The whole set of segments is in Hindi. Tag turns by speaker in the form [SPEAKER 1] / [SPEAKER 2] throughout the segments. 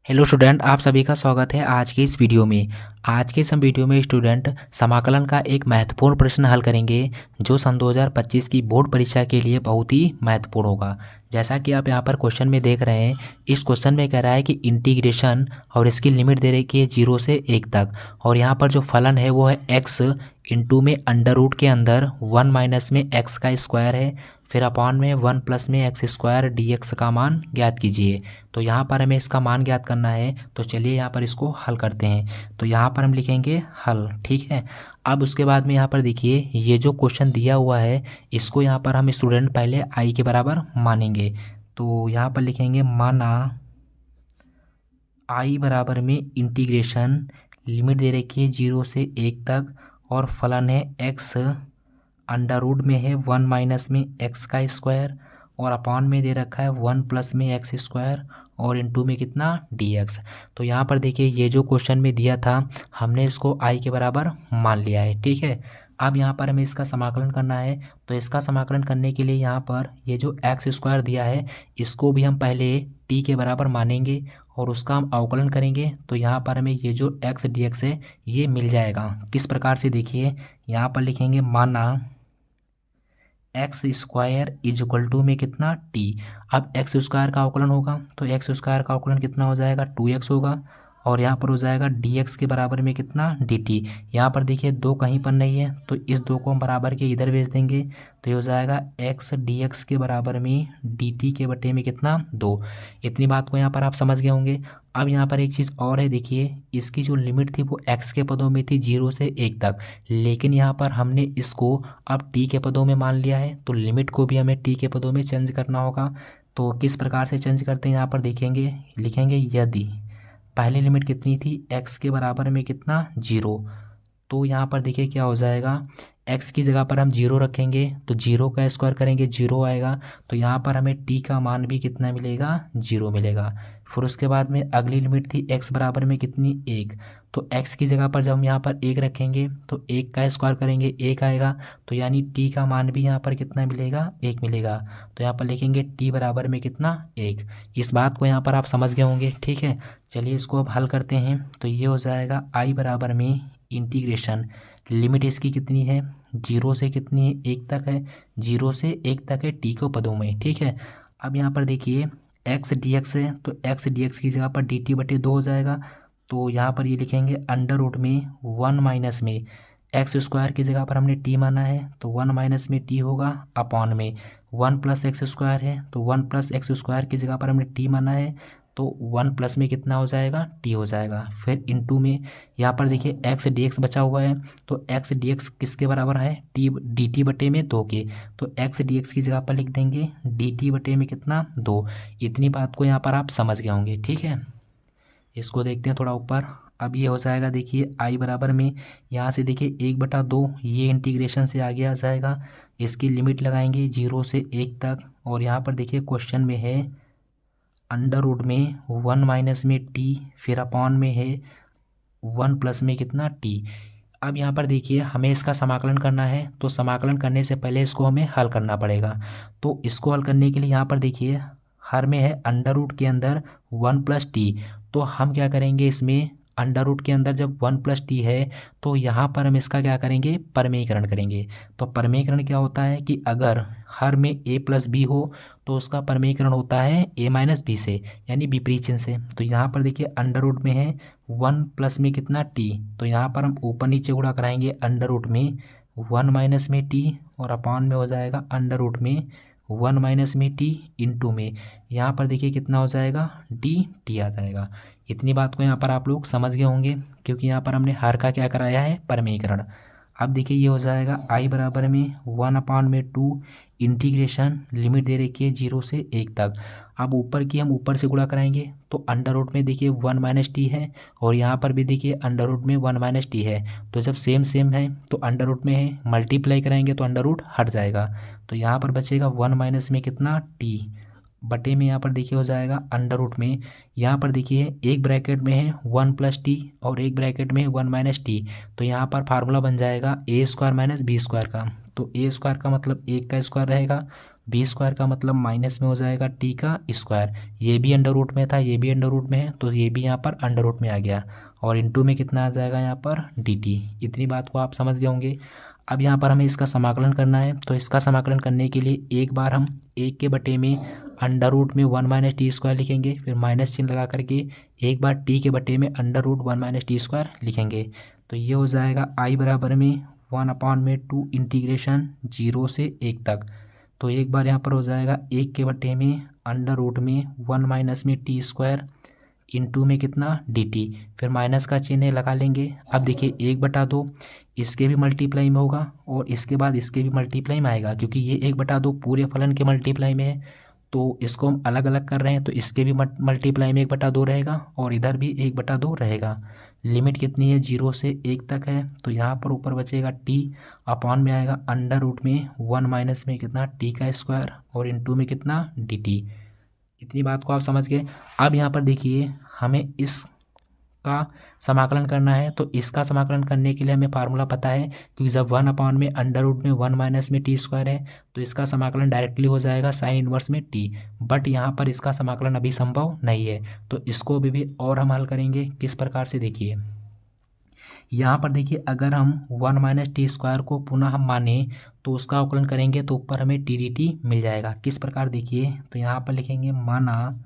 [SPEAKER 1] हेलो स्टूडेंट, आप सभी का स्वागत है आज के इस वीडियो में। आज के इस वीडियो में स्टूडेंट समाकलन का एक महत्वपूर्ण प्रश्न हल करेंगे जो सन 2025 की बोर्ड परीक्षा के लिए बहुत ही महत्वपूर्ण होगा। जैसा कि आप यहाँ पर क्वेश्चन में देख रहे हैं, इस क्वेश्चन में कह रहा है कि इंटीग्रेशन और इसकी लिमिट दे रखी है 0 से 1 तक, और यहाँ पर जो फलन है वो है x इंटू में अंडर रूट के अंदर 1 माइनस में x का स्क्वायर है, फिर अपॉन में 1 प्लस में एक्स स्क्वायर डी एक्स का मान ज्ञात कीजिए। तो यहाँ पर हमें इसका मान ज्ञात करना है, तो चलिए यहाँ पर इसको हल करते हैं। तो यहाँ पर हम लिखेंगे हल, ठीक है। अब उसके बाद में यहाँ पर देखिए, ये जो क्वेश्चन दिया हुआ है इसको यहाँ पर हम स्टूडेंट पहले आई के बराबर मानेंगे। तो यहाँ पर लिखेंगे माना आई बराबर में इंटीग्रेशन, लिमिट दे रखी है 0 से 1 तक, और फलन है एक्स अंडर रूट में है 1 माइनस में एक्स का स्क्वायर, और अपॉन में दे रखा है 1 प्लस में एक्स स्क्वायर, और इनटू में कितना डी एक्स। तो यहाँ पर देखिए, ये जो क्वेश्चन में दिया था हमने इसको आई के बराबर मान लिया है, ठीक है। अब यहाँ पर हमें इसका समाकलन करना है। तो इसका समाकलन करने के लिए यहाँ पर ये जो एक्स स्क्वायर दिया है इसको भी हम पहले टी के बराबर मानेंगे और उसका हम अवकलन करेंगे। तो यहाँ पर हमें ये जो एक्स डी एक्स है ये मिल जाएगा। किस प्रकार से, देखिए यहाँ पर लिखेंगे माना X square is equal to में कितना टी। अब एक्स स्क्वायर का अवकलन होगा तो एक्स स्क्वायर का अवकलन कितना हो जाएगा 2x होगा, और यहाँ पर हो जाएगा dx के बराबर में कितना dt। यहाँ पर देखिए दो कहीं पर नहीं है तो इस दो को हम बराबर के इधर भेज देंगे, तो ये हो जाएगा x dx के बराबर में dt के बटे में कितना 2। इतनी बात को यहाँ पर आप समझ गए होंगे। अब यहाँ पर एक चीज़ और है, देखिए इसकी जो लिमिट थी वो x के पदों में थी 0 से 1 तक, लेकिन यहाँ पर हमने इसको अब t के पदों में मान लिया है, तो लिमिट को भी हमें t के पदों में चेंज करना होगा। तो किस प्रकार से चेंज करते हैं यहाँ पर देखेंगे, लिखेंगे यदि पहली लिमिट कितनी थी x के बराबर में कितना 0, तो यहाँ पर देखिए क्या हो जाएगा, x की जगह पर हम 0 रखेंगे तो 0 का स्क्वायर करेंगे 0 आएगा, तो यहाँ पर हमें t का मान भी कितना मिलेगा 0 मिलेगा। फिर उसके बाद में अगली लिमिट थी x बराबर में कितनी 1, तो x की जगह पर जब हम यहाँ पर 1 रखेंगे तो 1 का स्क्वायर करेंगे 1 आएगा, तो यानी t का मान भी यहाँ पर कितना मिलेगा 1 मिलेगा। तो यहाँ पर लिखेंगे t बराबर में कितना 1। इस बात को यहाँ पर आप समझ गए होंगे, ठीक है। चलिए इसको अब हल करते हैं। तो ये हो जाएगा आई बराबर में इंटीग्रेशन, लिमिट इसकी कितनी है 0 से कितनी है 1 तक है, 0 से 1 तक है टी को पदों में, ठीक है। अब यहाँ पर देखिए एक्स डी एक्स है तो एक्स डी एक्स की जगह पर डी टी बटे 2 हो जाएगा। तो यहाँ पर ये लिखेंगे अंडर रूट में 1 माइनस में एक्स स्क्वायर की जगह पर हमने टी माना है तो 1 माइनस में टी होगा, अपॉन में 1 प्लस एक्स स्क्वायर है तो 1 प्लस एक्स स्क्वायर की जगह पर हमने टी माना है तो 1 प्लस में कितना हो जाएगा टी हो जाएगा। फिर इनटू में यहाँ पर देखिए एक्स डी एक्स बचा हुआ है, तो एक्स डी एक्स किसके बराबर है टी डी टी बटे में 2 के, तो एक्स डी एक्स की जगह पर लिख देंगे डी टी बटे में कितना 2। इतनी बात को यहाँ पर आप समझ गए होंगे, ठीक है। इसको देखते हैं थोड़ा ऊपर। अब ये हो जाएगा, देखिए आई बराबर में यहाँ से देखिए 1/2 ये इंटीग्रेशन से आगे आ जाएगा, इसकी लिमिट लगाएंगे 0 से 1 तक, और यहाँ पर देखिए क्वेश्चन में है अंडर रूट में 1 माइनस में टी, फिर अपॉन में है 1 प्लस में कितना टी। अब यहाँ पर देखिए हमें इसका समाकलन करना है, तो समाकलन करने से पहले इसको हमें हल करना पड़ेगा। तो इसको हल करने के लिए यहाँ पर देखिए हर में है अंडर रूट के अंदर 1 प्लस टी, तो हम क्या करेंगे इसमें अंडर रूट के अंदर जब 1 प्लस टी है तो यहाँ पर हम इसका क्या करेंगे परमीकरण करेंगे। तो परमीकरण क्या होता है कि अगर हर में a प्लस बी हो तो उसका परमीकरण होता है a माइनस बी से, यानी विपरीत चिन्ह से। तो यहाँ पर देखिए अंडर रूट में है 1 प्लस में कितना टी, तो यहाँ पर हम ऊपर नीचे गुणा कराएंगे अंडर रूट में 1 माइनस में टी, और अपॉन में हो जाएगा अंडर रूट में 1 माइनस में टी इंटू में यहाँ पर देखिए कितना हो जाएगा डी टी आ जाएगा। इतनी बात को यहाँ पर आप लोग समझ गए होंगे, क्योंकि यहाँ पर हमने हर का क्या कराया है परमीकरण। अब देखिए ये हो जाएगा आई बराबर में 1/2 इंटीग्रेशन, लिमिट दे रखी है 0 से 1 तक। अब ऊपर की हम ऊपर से गुणा कराएंगे तो अंडर रूट में देखिए 1 माइनस टी है, और यहाँ पर भी देखिए अंडर रूट में 1 माइनस टी है, तो जब सेम सेम है तो अंडर रूट में है मल्टीप्लाई कराएंगे तो अंडर रूट हट जाएगा, तो यहाँ पर बचेगा 1 माइनस में कितना टी बटे में यहाँ पर देखिए हो जाएगा अंडर रूट में, यहाँ पर देखिए एक ब्रैकेट में है 1 प्लस टी और एक ब्रैकेट में है 1 माइनस टी, तो यहाँ पर फार्मूला बन जाएगा ए स्क्वायर माइनस बी स्क्वायर का। तो ए स्क्वायर का मतलब 1 का स्क्वायर रहेगा, बी स्क्वायर का मतलब माइनस में हो जाएगा टी का स्क्वायर, ये भी अंडर रूट में था, ये भी अंडर रूट में है, तो ये भी यहाँ पर अंडर रूट में आ गया, और इनटू में कितना आ जाएगा यहाँ पर डी टी। इतनी बात को आप समझ गए होंगे। अब यहाँ पर हमें इसका समाकलन करना है, तो इसका समाकलन करने के लिए एक बार हम एक के बटे में अंडर रूट में वन माइनस टी स्क्वायर लिखेंगे, फिर माइनस चिन्ह लगा करके एक बार टी के बटे में under root one minus T square लिखेंगे। तो ये हो जाएगा आई बराबर में 1/2 इंटीग्रेशन 0 से 1 तक। तो एक बार यहाँ पर हो जाएगा एक के बटे में अंडर रूट में वन माइनस में टी स्क्वायर इंटू में कितना डी टी, फिर माइनस का चिन्ह लगा लेंगे। अब देखिए 1/2 इसके भी मल्टीप्लाई में होगा और इसके बाद इसके भी मल्टीप्लाई में आएगा, क्योंकि ये 1/2 पूरे फलन के मल्टीप्लाई में है, तो इसको हम अलग अलग कर रहे हैं, तो इसके भी मल्टीप्लाई में 1/2 रहेगा और इधर भी 1/2 रहेगा। लिमिट कितनी है 0 से 1 तक है, तो यहाँ पर ऊपर बचेगा टी, अपॉन में आएगा अंडर रूट में वन माइनस में कितना टी का स्क्वायर और इंटू में कितना डी टी। इतनी बात को आप समझ गए। अब यहाँ पर देखिए हमें इसका समाकलन करना है, तो इसका समाकलन करने के लिए हमें फार्मूला पता है, क्योंकि जब 1/में अंडर रूट में वन माइनस में टी स्क्वायर है तो इसका समाकलन डायरेक्टली हो जाएगा साइन इनवर्स में टी। बट यहाँ पर इसका समाकलन अभी संभव नहीं है, तो इसको अभी भी और हम हल करेंगे। किस प्रकार से, देखिए यहाँ पर देखिए अगर हम वन माइनस टी स्क्वायर को पुनः हम माने तो उसका अवकलन करेंगे तो ऊपर हमें टी डी टी मिल जाएगा। किस प्रकार, देखिए तो यहाँ पर लिखेंगे माना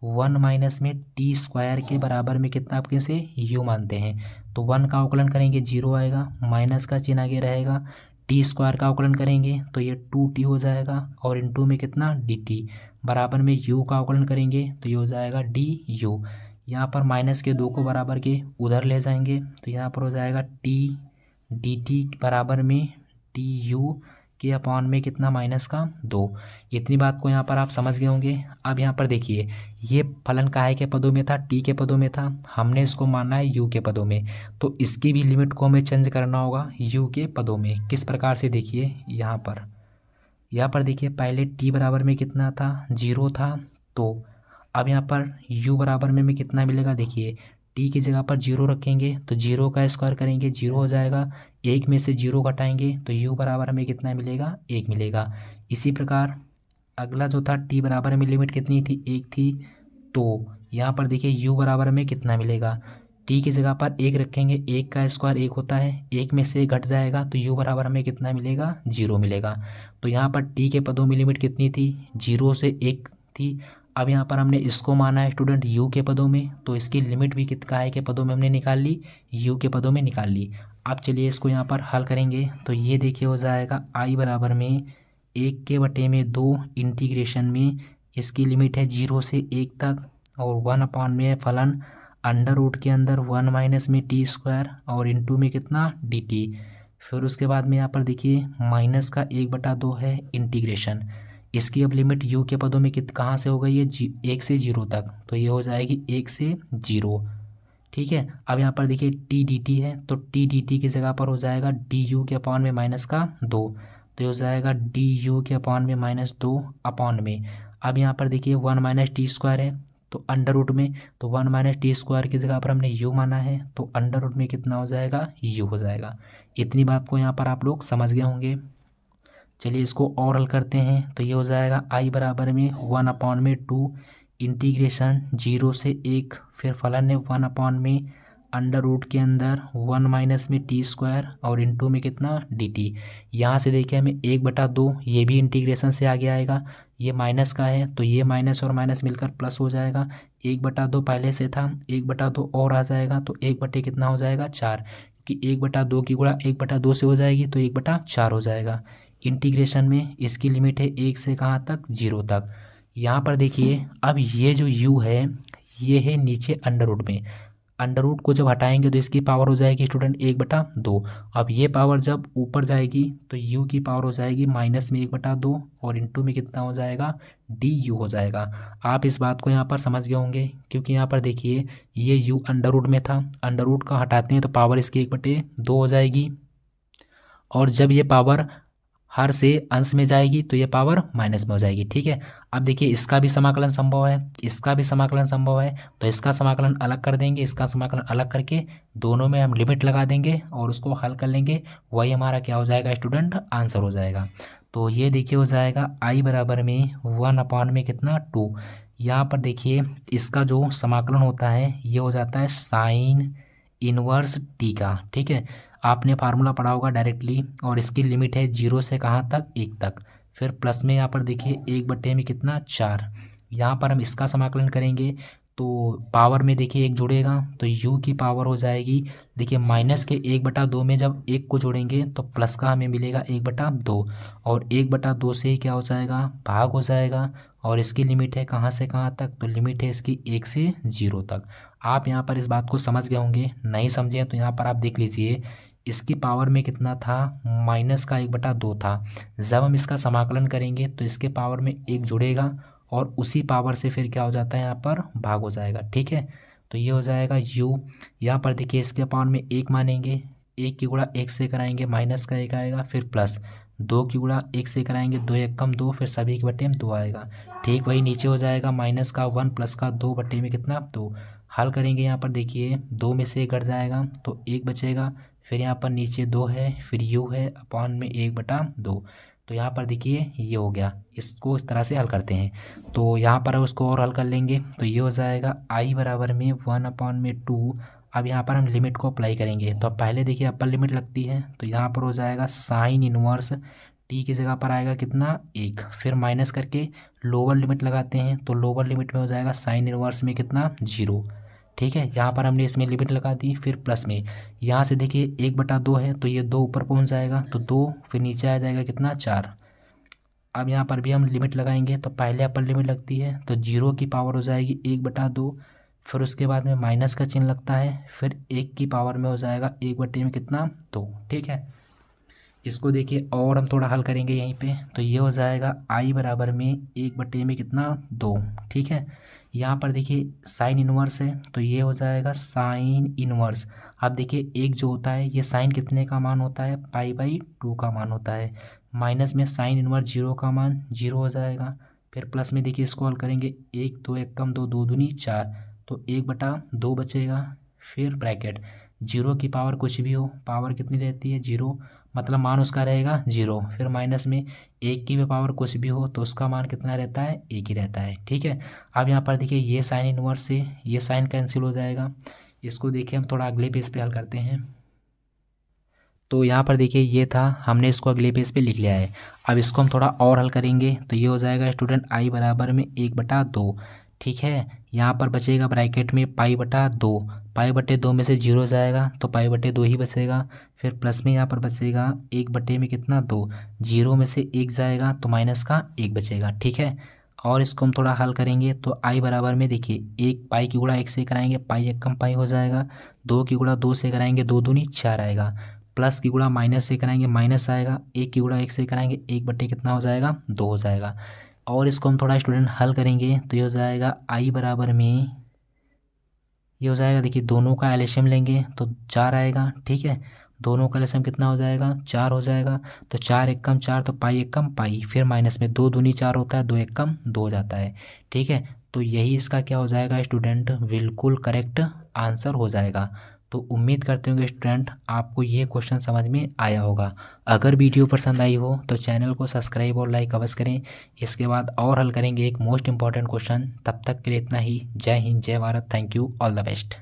[SPEAKER 1] वन माइनस में टी स्क्वायर के बराबर में कितना आपके से यू मानते हैं, तो वन का अवकलन करेंगे 0 आएगा, माइनस का चिन्ह आगे रहेगा, टी स्क्वायर का अवकलन करेंगे तो ये 2t हो जाएगा और इनटू में कितना डी टी, बराबर में u का अवकलन करेंगे तो ये हो जाएगा डी यू। यहाँ पर माइनस के 2 को बराबर के उधर ले जाएंगे तो यहाँ पर हो जाएगा टी डी टी बराबर में डी यू के अपॉन में कितना माइनस का 2। इतनी बात को यहाँ पर आप समझ गए होंगे। अब यहाँ पर देखिए ये फलन काहे के पदों में था, टी के पदों में था, हमने इसको माना है यू के पदों में, तो इसकी भी लिमिट को हमें चेंज करना होगा यू के पदों में। किस प्रकार से, देखिए यहाँ पर देखिए पहले टी बराबर में कितना था 0 था, तो अब यहाँ पर u बराबर में कितना मिलेगा, देखिए t की जगह पर 0 रखेंगे तो 0 का स्क्वायर करेंगे 0 हो जाएगा, 1 में से 0 घटाएंगे तो u बराबर हमें कितना मिलेगा 1 मिलेगा। इसी प्रकार अगला जो था t बराबर में लिमिट कितनी थी 1 थी, तो यहाँ पर देखिए u बराबर में कितना मिलेगा, t की जगह पर 1 रखेंगे, 1 का स्क्वायर 1 होता है, 1 में से घट जाएगा तो u बराबर हमें कितना मिलेगा 0 मिलेगा। तो यहाँ पर t के पदों में लिमिट कितनी थी 0 से 1 थी। अब यहाँ पर हमने इसको माना है स्टूडेंट u के पदों में, तो इसकी लिमिट भी कितना है के पदों में हमने निकाल ली, u के पदों में निकाल ली। अब चलिए इसको यहाँ पर हल करेंगे, तो ये देखिए हो जाएगा i बराबर में 1 के बटे में 2 इंटीग्रेशन में इसकी लिमिट है 0 से 1 तक और 1/में है फलन अंडर रूट के अंदर वन माइनस में टी स्क्वायर और इंटू में कितना डी टी। फिर उसके बाद में यहाँ पर देखिए माइनस का 1/2 है इंटीग्रेशन, इसकी अब लिमिट u के पदों में कहाँ से हो गई है 1 से 0 तक, तो ये हो जाएगी 1 से 0। ठीक है, अब यहाँ पर देखिए टी डी टी है, तो टी डी टी की जगह पर हो जाएगा डी यू के अपॉन में माइनस का 2, तो ये हो जाएगा डी यू के अपॉन में -2 अपॉन में। अब यहाँ पर देखिए वन माइनस टी स्क्वायर है तो अंडर रूट में, तो वन माइनस टी स्क्वायर की जगह पर हमने u माना है तो अंडर रूट में कितना हो जाएगा u हो जाएगा। इतनी बात को यहाँ पर आप लोग समझ गए होंगे। चलिए इसको और हल करते हैं, तो ये हो जाएगा i बराबर में 1/2 इंटीग्रेशन 0 से 1, फिर फलन है 1/में अंडर रूट के अंदर वन माइनस में टी स्क्वायर और इंटू में कितना डी टी। यहाँ से देखिए हमें 1/2 ये भी इंटीग्रेशन से आगे आएगा, ये माइनस का है तो ये माइनस और माइनस मिलकर प्लस हो जाएगा, 1/2 पहले से था 1/2 और आ जाएगा तो 1 कितना हो जाएगा 4, कि 1/2 की गुणा 1/2 से हो जाएगी तो 1/4 हो जाएगा। इंटीग्रेशन में इसकी लिमिट है 1 से कहाँ तक 0 तक। यहाँ पर देखिए अब ये जो u है ये है नीचे अंडर रूट में, अंडर रूट को जब हटाएंगे तो इसकी पावर हो जाएगी स्टूडेंट 1/2। अब ये पावर जब ऊपर जाएगी तो u की पावर हो जाएगी माइनस में 1/2 और इंटू में कितना हो जाएगा डी यू हो जाएगा। आप इस बात को यहाँ पर समझ गए होंगे, क्योंकि यहाँ पर देखिए ये u अंडर रूट में था, अंडर रूट का हटाते हैं तो पावर इसकी 1/2 हो जाएगी और जब ये पावर हर से अंश में जाएगी तो ये पावर माइनस में हो जाएगी। ठीक है, अब देखिए इसका भी समाकलन संभव है, इसका भी समाकलन संभव है, तो इसका समाकलन अलग कर देंगे, इसका समाकलन अलग करके दोनों में हम लिमिट लगा देंगे और उसको हल कर लेंगे, वही हमारा क्या हो जाएगा स्टूडेंट आंसर हो जाएगा। तो ये देखिए हो जाएगा आई बराबर में 1 में कितना 2। यहाँ पर देखिए इसका जो समाकलन होता है ये हो जाता है साइन इनवर्स टी का। ठीक है, आपने फार्मूला पढ़ा होगा डायरेक्टली, और इसकी लिमिट है 0 से कहाँ तक 1 तक। फिर प्लस में यहाँ पर देखिए 1 में कितना 4। यहाँ पर हम इसका समाकलन करेंगे तो पावर में देखिए 1 जुड़ेगा तो u की पावर हो जाएगी, देखिए माइनस के 1/2 में जब 1 को जोड़ेंगे तो प्लस का हमें मिलेगा 1/2, और 1/2 से ही क्या हो जाएगा भाग हो जाएगा। और इसकी लिमिट है कहाँ से कहाँ तक, तो लिमिट है इसकी 1 से 0 तक। आप यहाँ पर इस बात को समझ गए होंगे, नहीं समझे तो यहाँ पर आप देख लीजिए इसकी पावर में कितना था माइनस का 1/2 था। जब हम इसका समाकलन करेंगे तो इसके पावर में 1 जुड़ेगा और उसी पावर से फिर क्या हो जाता है यहाँ पर भाग हो जाएगा। ठीक है, तो ये हो जाएगा u। यहाँ पर देखिए इसके पावर में 1 मानेंगे, 1 की गुणा 1 से कराएंगे माइनस का 1 आएगा, फिर प्लस 2 की गुणा 1 से कराएंगे 2 1 कम 2, फिर सभी के बटे में 2 आएगा। ठीक वही नीचे हो जाएगा माइनस का 1 प्लस का 2 बटे में कितना 2। हल करेंगे यहाँ पर देखिए 2 में से 1 घट जाएगा तो 1 बचेगा, फिर यहाँ पर नीचे 2 है, फिर u है अपॉन में 1/2। तो यहाँ पर देखिए ये हो गया, इसको इस तरह से हल करते हैं। तो यहाँ पर उसको और हल कर लेंगे तो ये हो जाएगा आई बराबर में 1/2। अब यहाँ पर हम लिमिट को अप्लाई करेंगे तो पहले देखिए अपर लिमिट लगती है, तो यहाँ पर हो जाएगा साइन इनवर्स टी की जगह पर आएगा कितना 1, फिर माइनस करके लोअर लिमिट लगाते हैं तो लोअर लिमिट में हो जाएगा साइन इनवर्स में कितना 0। ठीक है, यहाँ पर हमने इसमें लिमिट लगा दी, फिर प्लस में यहाँ से देखिए 1/2 है तो ये 2 ऊपर पहुँच जाएगा तो 2, फिर नीचे आ जाएगा कितना 4। अब यहाँ पर भी हम लिमिट लगाएंगे तो पहले अपर लिमिट लगती है तो 0 की पावर हो जाएगी 1/2, फिर उसके बाद में माइनस का चिन्ह लगता है, फिर 1 की पावर में हो जाएगा 1 में कितना 2। ठीक है, इसको देखिए और हम थोड़ा हल करेंगे यहीं पे तो ये हो जाएगा आई बराबर में 1 में कितना 2। ठीक है, यहाँ पर देखिए साइन इनवर्स है तो ये हो जाएगा साइन इनवर्स। अब देखिए एक जो होता है ये साइन कितने का मान होता है π/2 का मान होता है, माइनस में साइन इनवर्स 0 का मान 0 हो जाएगा। फिर प्लस में देखिए इसको हल करेंगे 1 2 1 कम 2 2 दूनी 4 तो 1/2 बचेगा, फिर ब्रैकेट 0 की पावर कुछ भी हो, पावर कितनी रहती है 0, मतलब मान उसका रहेगा 0, फिर माइनस में 1 की भी पावर कुछ भी हो तो उसका मान कितना रहता है 1 ही रहता है। ठीक है, अब यहाँ पर देखिए ये साइन इनवर्स से ये साइन कैंसिल हो जाएगा। इसको देखिए हम थोड़ा अगले पेज पे हल करते हैं। तो यहाँ पर देखिए ये था, हमने इसको अगले पेज पे लिख लिया है। अब इसको हम थोड़ा और हल करेंगे तो ये हो जाएगा स्टूडेंट आई बराबर में 1/2। ठीक है, यहाँ पर बचेगा ब्रैकेट में π/2, π/2 में से 0 जाएगा तो π/2 ही बचेगा, फिर प्लस में यहाँ पर बचेगा 1 में कितना 2, 0 में से 1 जाएगा तो माइनस का 1 बचेगा। ठीक है, और इसको हम थोड़ा हल करेंगे तो आई बराबर में देखिए 1 पाई की गुणा 1 से कराएंगे पाई 1 कम पाई हो जाएगा, 2 की गुणा 2 से कराएंगे 2 दूनी 4 आएगा, प्लस की गुणा माइनस से कराएंगे माइनस आएगा, 1 की गुणा 1 से कराएंगे 1 कितना हो जाएगा 2 हो जाएगा। और इसको हम थोड़ा स्टूडेंट हल करेंगे तो ये हो जाएगा आई बराबर में ये हो जाएगा देखिए दोनों का एलसीएम लेंगे तो 4 आएगा। ठीक है, दोनों का एलसीएम कितना हो जाएगा 4 हो जाएगा, तो 4 1 कम 4 तो पाई 1 कम पाई, फिर माइनस में 2 दूनी 4 होता है, 2 1 कम 2 हो जाता है। ठीक है, तो यही इसका क्या हो जाएगा स्टूडेंट बिल्कुल करेक्ट आंसर हो जाएगा। तो उम्मीद करते होंगे स्टूडेंट आपको ये क्वेश्चन समझ में आया होगा। अगर वीडियो पसंद आई हो तो चैनल को सब्सक्राइब और लाइक अवश्य करें। इसके बाद और हल करेंगे एक मोस्ट इंपॉर्टेंट क्वेश्चन। तब तक के लिए इतना ही। जय हिंद, जय Bharat, thank you, all the best.